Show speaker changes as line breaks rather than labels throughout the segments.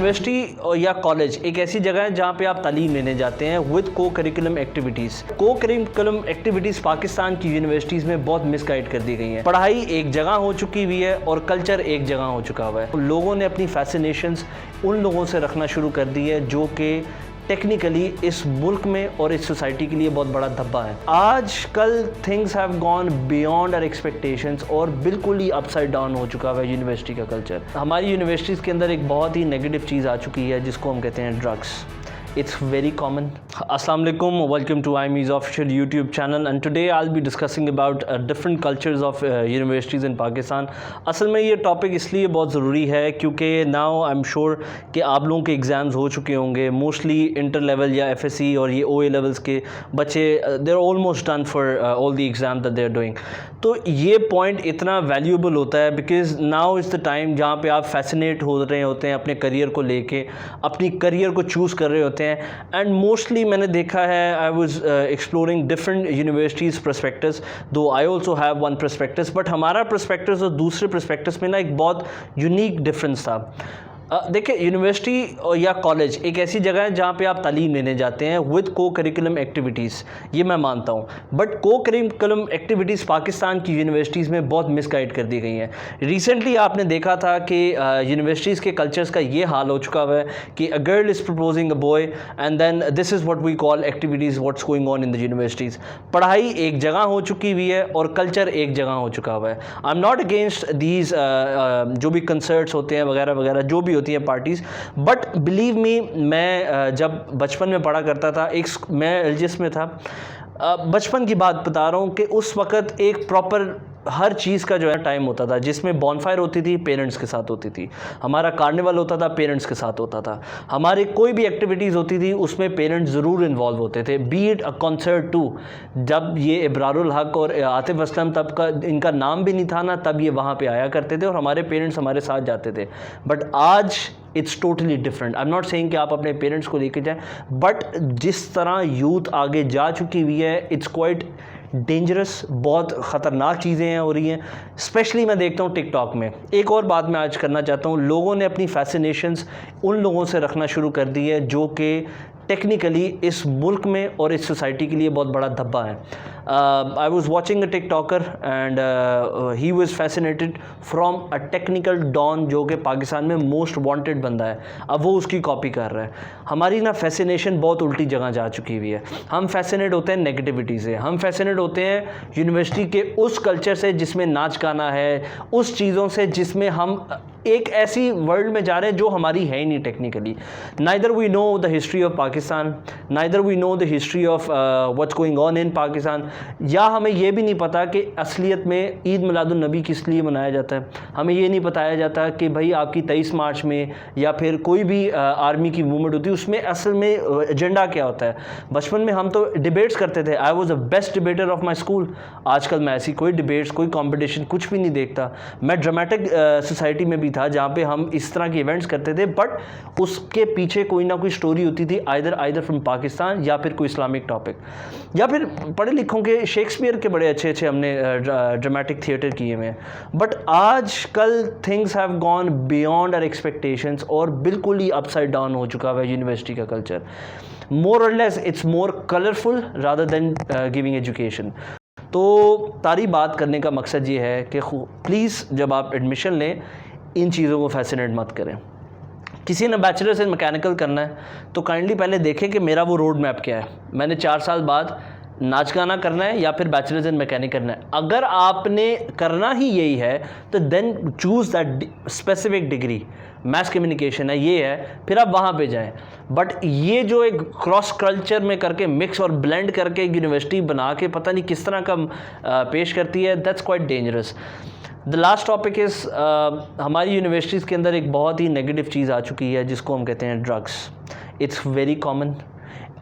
University या college एक ऐसी जगह है जहाँ पे आप तालीम लेने जाते हैं विद को करिकुलम एक्टिविटीज़। को करिकुलम एक्टिविटीज़ पाकिस्तान की यूनिवर्सिटीज़ में बहुत मिसगाइड कर दी गई हैं। पढ़ाई एक जगह हो चुकी हुई है और कल्चर एक जगह हो चुका हुआ है। लोगों ने अपनी फैसिनेशंस उन लोगों से रखना शुरू कर दी है जो कि टेक्निकली इस मुल्क में और इस सोसाइटी के लिए बहुत बड़ा धब्बा है। आज कल things have gone beyond our expectations और बिल्कुल ही अपसाइड डाउन हो चुका है यूनिवर्सिटी का कल्चर। हमारी यूनिवर्सिटीज़ के अंदर एक बहुत ही नेगेटिव चीज़ आ चुकी है जिसको हम कहते हैं drugs. It's very common. Assalamu alaikum, welcome to IME's official YouTube channel and today I'll be discussing about different cultures of universities in Pakistan. असल में ये टॉपिक इसलिए बहुत ज़रूरी है क्योंकि now I'm sure कि आप लोगों के एग्ज़ाम्स हो चुके होंगे, मोस्टली इंटर लेवल या FSC और ये OA लेवल्स के बच्चे they're almost done for all the exam that they're doing. तो ये पॉइंट इतना वैल्यूएबल होता है because now is the time जहाँ पे आप फैसिनेट हो रहे होते हैं अपने करियर को लेके, अपनी करियर को चूज़ कर रहे होते हैं। एंड मोस्टली मैंने देखा है I was exploring different universities prospectus, though I also have one prospectus, but हमारा प्रस्पेक्टस और दूसरे प्रस्पेक्टस में ना एक बहुत यूनिक डिफरेंस था। देखिए, यूनिवर्सिटी या कॉलेज एक ऐसी जगह है जहाँ पे आप तालीम लेने जाते हैं विद को करिकुलम एक्टिविटीज़, ये मैं मानता हूँ। बट को करिकुलम एक्टिविटीज़ पाकिस्तान की यूनिवर्सिटीज़ में बहुत मिसगाइड कर दी गई हैं। रिसेंटली आपने देखा था कि यूनिवर्सिटीज़ के कल्चर्स का ये हाल हो चुका है कि a girl is proposing a boy and then this is what we call activities what's going on in the universities. पढ़ाई एक जगह हो चुकी हुई है और कल्चर एक जगह हो चुका हुआ है। I am not against these जो भी कंसर्ट्स होते हैं वगैरह वगैरह जो भी होती है पार्टीज़, बट बिलीव मी, मैं जब बचपन में पढ़ा करता था, मैं एलजीएस में था, बचपन की बात बता रहा हूँ कि उस वक़्त एक प्रॉपर हर चीज़ का जो है टाइम होता था जिसमें बॉनफायर होती थी, पेरेंट्स के साथ होती थी। हमारा कार्निवल होता था, पेरेंट्स के साथ होता था। हमारी कोई भी एक्टिविटीज़ होती थी उसमें पेरेंट्स ज़रूर इन्वॉल्व होते थे, be it a concert too. जब ये इब्रारुल हक और आतिफ असलम तब का इनका नाम भी नहीं था ना, तब ये वहाँ पे आया करते थे और हमारे पेरेंट्स हमारे साथ जाते थे। बट आज it's totally different. I am not saying कि आप अपने पेरेंट्स को लेके जाएं, बट जिस तरह यूथ आगे जा चुकी हुई है इट्स क्वाइट डेंजरस। बहुत ख़तरनाक चीज़ें हो रही हैं, स्पेशली मैं देखता हूँ टिकटॉक में। एक और बात मैं आज करना चाहता हूँ, लोगों ने अपनी फैसिनेशंस उन लोगों से रखना शुरू कर दी है जो कि टेक्निकली इस मुल्क में और इस सोसाइटी के लिए बहुत बड़ा धब्बा है। I was watching a TikToker and he was fascinated from a technical don जो कि पाकिस्तान में मोस्ट वांटेड बंदा है। अब वो उसकी कॉपी कर रहा है। हमारी ना फैसिनेशन बहुत उल्टी जगह जा चुकी हुई है। हम फैसिनेट होते हैं नेगेटिविटी से, हम फैसिनेट होते हैं यूनिवर्सिटी के उस कल्चर से जिसमें नाच गाना है, उस चीज़ों से जिसमें हम एक ऐसी वर्ल्ड में जा रहे हैं जो हमारी है ही नहीं technically. Neither we know the history of Pakistan, neither we know the history of what's going on in Pakistan, या हमें ये भी नहीं पता कि असलियत में ईद मिलादुन नबी किस लिए मनाया जाता है। हमें ये नहीं बताया जाता कि भाई आपकी 23 मार्च में या फिर कोई भी आर्मी की मूवमेंट होती है उसमें असल में एजेंडा क्या होता है। बचपन में हम तो डिबेट्स करते थे, I was the best debater of my school. आजकल मैं ऐसी कोई डिबेट्स, कोई कॉम्पिटिशन कुछ भी नहीं देखता। मैं ड्रामेटिक सोसाइटी में भी था जहाँ पे हम इस तरह के इवेंट्स करते थे, बट उसके पीछे कोई ना कोई स्टोरी होती थी, आइदर फ्रॉम पाकिस्तान या फिर कोई इस्लामिक टॉपिक, या फिर पढ़े लिखों के शेक्सपियर के बड़े अच्छे अच्छे हमने ड्रामेटिक थिएटर किए हुए हैं। बट आज कल things have gone beyond our expectations और बिल्कुल ही अपसाइड डाउन हो चुका है यूनिवर्सिटी का कल्चर। मोर और less it's more colourful rather than giving education. तो सारी बात करने का मकसद ये है कि प्लीज़ जब आप एडमिशन लें इन चीज़ों को फैसिनेट मत करें। किसी ने बैचलर्स इन मैकेनिकल करना है तो काइंडली पहले देखें कि मेरा वो रोड मैप क्या है। मैंने 4 साल बाद नाच गाना करना है या फिर बैचलर्स इन मैकेनिक करना है। अगर आपने करना ही यही है तो then choose that specific degree. Math communication है, ये है, फिर आप वहाँ पे जाएं। बट ये जो एक क्रॉस कल्चर में करके मिक्स और ब्लेंड करके यूनिवर्सिटी बना के पता नहीं किस तरह का पेश करती है, that's quite dangerous. The last topic is हमारी यूनिवर्सिटीज़ के अंदर एक बहुत ही नेगेटिव चीज़ आ चुकी है जिसको हम कहते हैं ड्रग्स। It's very common.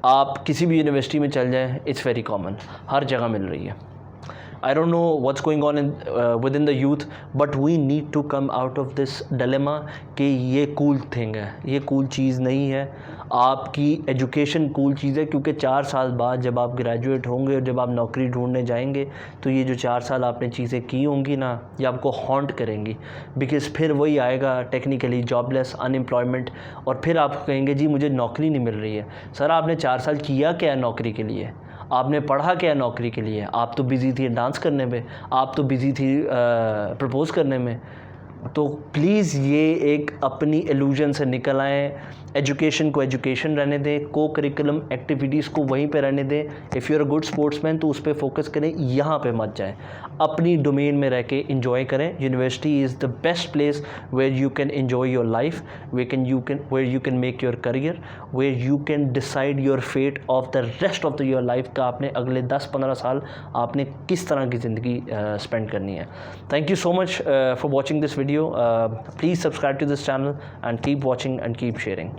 आप किसी भी यूनिवर्सिटी में चल जाएं, इट्स वेरी कॉमन, हर जगह मिल रही है। I don't know what's going on within the youth, but we need to come out of this dilemma कि ये cool thing है, ये cool चीज़ नहीं है। आपकी एजुकेशन कूल चीज़ है, क्योंकि 4 साल बाद जब आप ग्रेजुएट होंगे और जब आप नौकरी ढूंढने जाएंगे तो ये जो 4 साल आपने चीज़ें की होंगी ना, ये आपको हॉन्ट करेंगी। बिकॉज़ फिर वही आएगा टेक्निकली जॉबलेस, अनएम्प्लॉयमेंट, और फिर आप कहेंगे जी मुझे नौकरी नहीं मिल रही है। सर आपने 4 साल किया क्या है नौकरी के लिए? आपने पढ़ा क्या है नौकरी के लिए? आप तो बिज़ी थी डांस करने में, आप तो बिज़ी थी प्रपोज़ करने में। तो प्लीज़ ये एक अपनी इल्यूजन से निकल आएँ। एजुकेशन को एजुकेशन रहने दें, को करिकुलम एक्टिविटीज़ को वहीं पे रहने दें। If you are a good sportsman तो उस पर फोकस करें, यहाँ पे मत जाएं। अपनी डोमेन में रह के इंजॉय करें। University is the best place where you can enjoy your life, where you can make your career, where you can decide your fate of the rest of your life का आपने अगले 10-15 साल आपने किस तरह की ज़िंदगी स्पेंड करनी है। Thank you so much for watching this video. Please subscribe to this channel and keep watching and keep sharing.